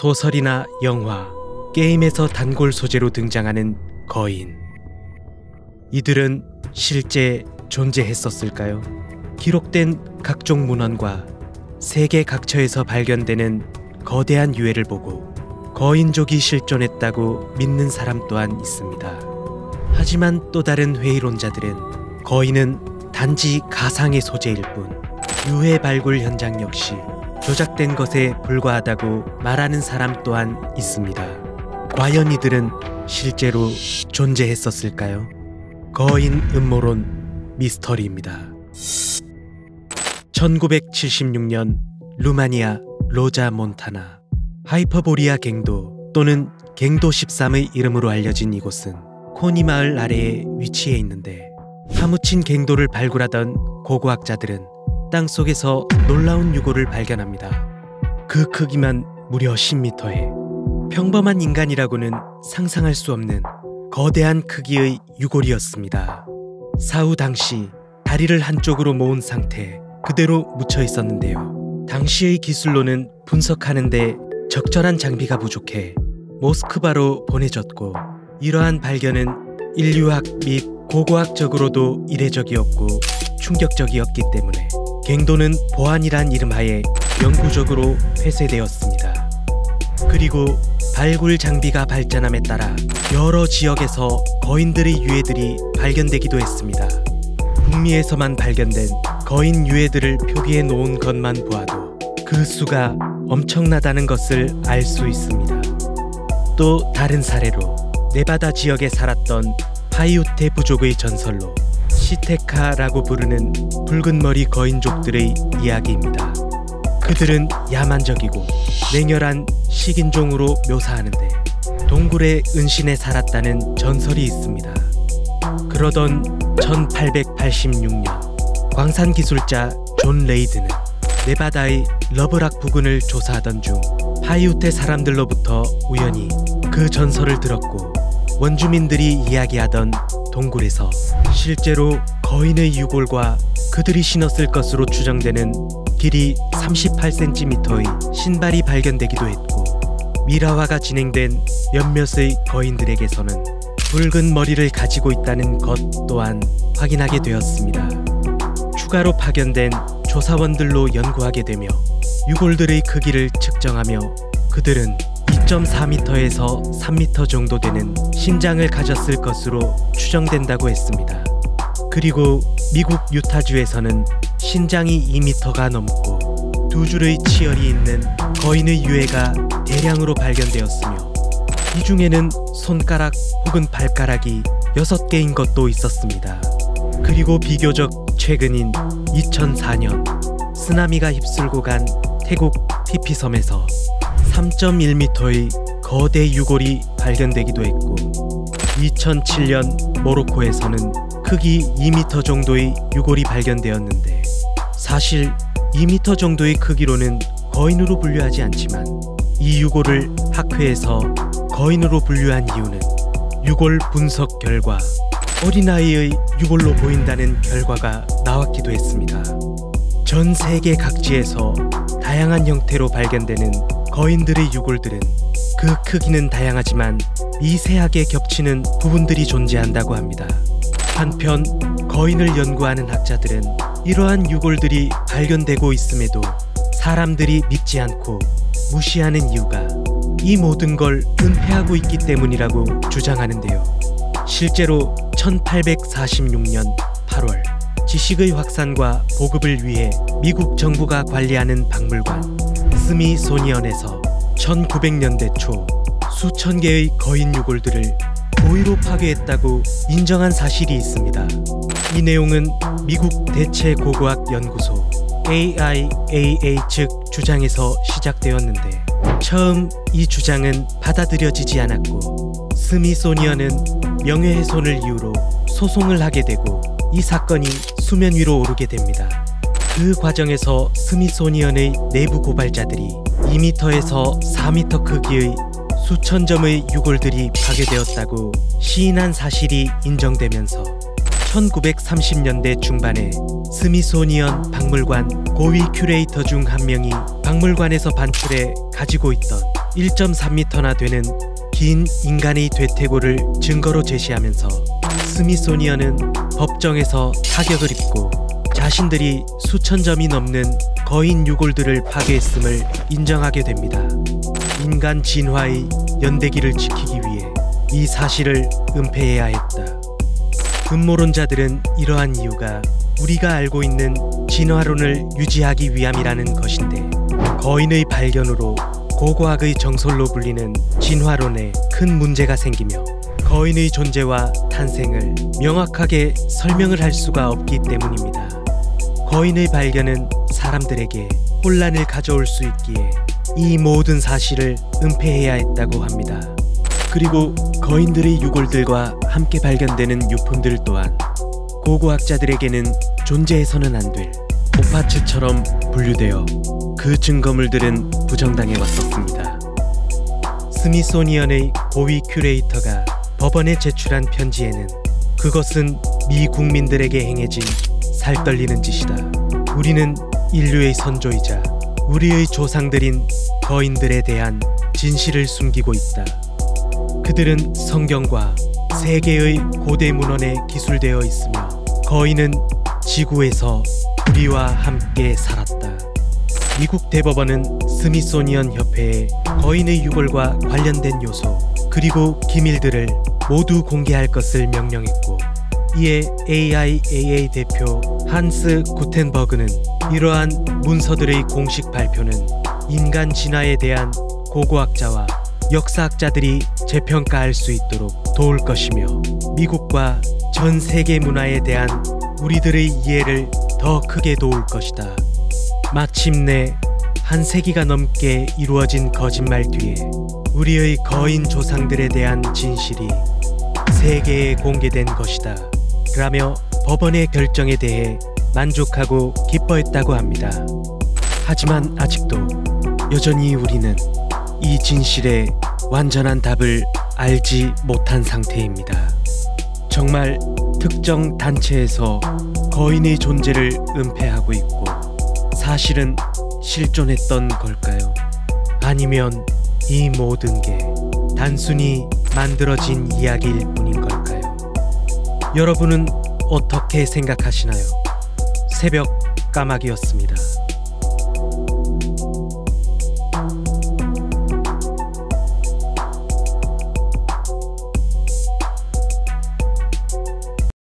소설이나 영화, 게임에서 단골 소재로 등장하는 거인. 이들은 실제 존재했었을까요? 기록된 각종 문헌과 세계 각처에서 발견되는 거대한 유해를 보고 거인족이 실존했다고 믿는 사람 또한 있습니다. 하지만 또 다른 회의론자들은 거인은 단지 가상의 소재일 뿐 유해 발굴 현장 역시 조작된 것에 불과하다고 말하는 사람 또한 있습니다. 과연 이들은 실제로 존재했었을까요? 거인 음모론 미스터리입니다. 1976년 루마니아 로자 몬타나 하이퍼보리아 갱도 또는 갱도 13의 이름으로 알려진 이곳은 코니 마을 아래에 위치해 있는데 파묻힌 갱도를 발굴하던 고고학자들은 땅속에서 놀라운 유골을 발견합니다. 그 크기만 무려 10m에 평범한 인간이라고는 상상할 수 없는 거대한 크기의 유골이었습니다. 사후 당시 다리를 한쪽으로 모은 상태 그대로 묻혀 있었는데요. 당시의 기술로는 분석하는데 적절한 장비가 부족해 모스크바로 보내졌고, 이러한 발견은 인류학 및 고고학적으로도 이례적이었고 충격적이었기 때문에 갱도는 보안이란 이름하에 영구적으로 폐쇄되었습니다. 그리고 발굴 장비가 발전함에 따라 여러 지역에서 거인들의 유해들이 발견되기도 했습니다. 북미에서만 발견된 거인 유해들을 표기해 놓은 것만 보아도 그 수가 엄청나다는 것을 알 수 있습니다. 또 다른 사례로 네바다 지역에 살았던 파이우테 부족의 전설로 시테카라고 부르는 붉은 머리 거인족들의 이야기입니다. 그들은 야만적이고 냉혈한 식인종으로 묘사하는데 동굴의 은신에 살았다는 전설이 있습니다. 그러던 1886년 광산 기술자 존 레이드는 네바다의 러브락 부근을 조사하던 중 파이우테 사람들로부터 우연히 그 전설을 들었고, 원주민들이 이야기하던 동굴에서 실제로 거인의 유골과 그들이 신었을 것으로 추정되는 길이 38cm의 신발이 발견되기도 했고, 미라화가 진행된 몇몇의 거인들에게서는 붉은 머리를 가지고 있다는 것 또한 확인하게 되었습니다. 추가로 파견된 조사원들로 연구하게 되며 유골들의 크기를 측정하며 그들은 2.4m에서 3m 정도 되는 신장을 가졌을 것으로 추정된다고 했습니다. 그리고 미국 유타주에서는 신장이 2m가 넘고 두 줄의 치열이 있는 거인의 유해가 대량으로 발견되었으며 이 중에는 손가락 혹은 발가락이 6개인 것도 있었습니다. 그리고 비교적 최근인 2004년 쓰나미가 휩쓸고 간 태국 피피섬에서 3.1m의 거대 유골이 발견되기도 했고, 2007년 모로코에서는 크기 2m 정도의 유골이 발견되었는데, 사실 2m 정도의 크기로는 거인으로 분류하지 않지만 이 유골을 학회에서 거인으로 분류한 이유는 유골 분석 결과 어린아이의 유골로 보인다는 결과가 나왔기도 했습니다. 전 세계 각지에서 다양한 형태로 발견되는 거인들의 유골들은 그 크기는 다양하지만 미세하게 겹치는 부분들이 존재한다고 합니다. 한편 거인을 연구하는 학자들은 이러한 유골들이 발견되고 있음에도 사람들이 믿지 않고 무시하는 이유가 이 모든 걸 은폐하고 있기 때문이라고 주장하는데요. 실제로 1846년 8월 지식의 확산과 보급을 위해 미국 정부가 관리하는 박물관 스미소니언에서 1900년대 초 수천 개의 거인 유골들을 고의로 파괴했다고 인정한 사실이 있습니다. 이 내용은 미국 대체고고학연구소 AIAA 측 주장에서 시작되었는데, 처음 이 주장은 받아들여지지 않았고 스미소니언은 명예훼손을 이유로 소송을 하게 되고 이 사건이 수면 위로 오르게 됩니다. 그 과정에서 스미소니언의 내부 고발자들이 2m에서 4m 크기의 수천 점의 유골들이 파괴되었다고 시인한 사실이 인정되면서 1930년대 중반에 스미소니언 박물관 고위 큐레이터 중 한 명이 박물관에서 반출해 가지고 있던 1.3m나 되는 긴 인간의 퇴퇴고를 증거로 제시하면서 스미소니언은 법정에서 타격을 입고 자신들이 수천 점이 넘는 거인 유골들을 파괴했음을 인정하게 됩니다. 인간 진화의 연대기를 지키기 위해 이 사실을 은폐해야 했다. 음모론자들은 이러한 이유가 우리가 알고 있는 진화론을 유지하기 위함이라는 것인데, 거인의 발견으로 고고학의 정설로 불리는 진화론에 큰 문제가 생기며 거인의 존재와 탄생을 명확하게 설명을 할 수가 없기 때문입니다. 거인의 발견은 사람들에게 혼란을 가져올 수 있기에 이 모든 사실을 은폐해야 했다고 합니다. 그리고 거인들의 유골들과 함께 발견되는 유품들 또한 고고학자들에게는 존재해서는 안 될 오파츠처럼 분류되어 그 증거물들은 부정당해 왔었습니다. 스미소니언의 고위 큐레이터가 법원에 제출한 편지에는 그것은 미 국민들에게 행해진 살떨리는 짓이다. 우리는 인류의 선조이자 우리의 조상들인 거인들에 대한 진실을 숨기고 있다. 그들은 성경과 세계의 고대 문헌에 기술되어 있으며 거인은 지구에서 우리와 함께 살았다. 미국 대법원은 스미소니언 협회에 거인의 유골과 관련된 요소 그리고 기밀들을 모두 공개할 것을 명령했고, 이에 AIAA 대표 한스 구텐버그는 이러한 문서들의 공식 발표는 인간 진화에 대한 고고학자와 역사학자들이 재평가할 수 있도록 도울 것이며 미국과 전 세계 문화에 대한 우리들의 이해를 더 크게 도울 것이다. 마침내 한 세기가 넘게 이루어진 거짓말 뒤에 우리의 거인 조상들에 대한 진실이 세계에 공개된 것이다. 라며 법원의 결정에 대해 만족하고 기뻐했다고 합니다. 하지만 아직도 여전히 우리는 이 진실의 완전한 답을 알지 못한 상태입니다. 정말 특정 단체에서 거인의 존재를 은폐하고 있고 사실은 실존했던 걸까요? 아니면 이 모든 게 단순히 만들어진 이야기일 뿐인 걸까요? 여러분은 어떻게 생각하시나요? 새벽 까마귀였습니다.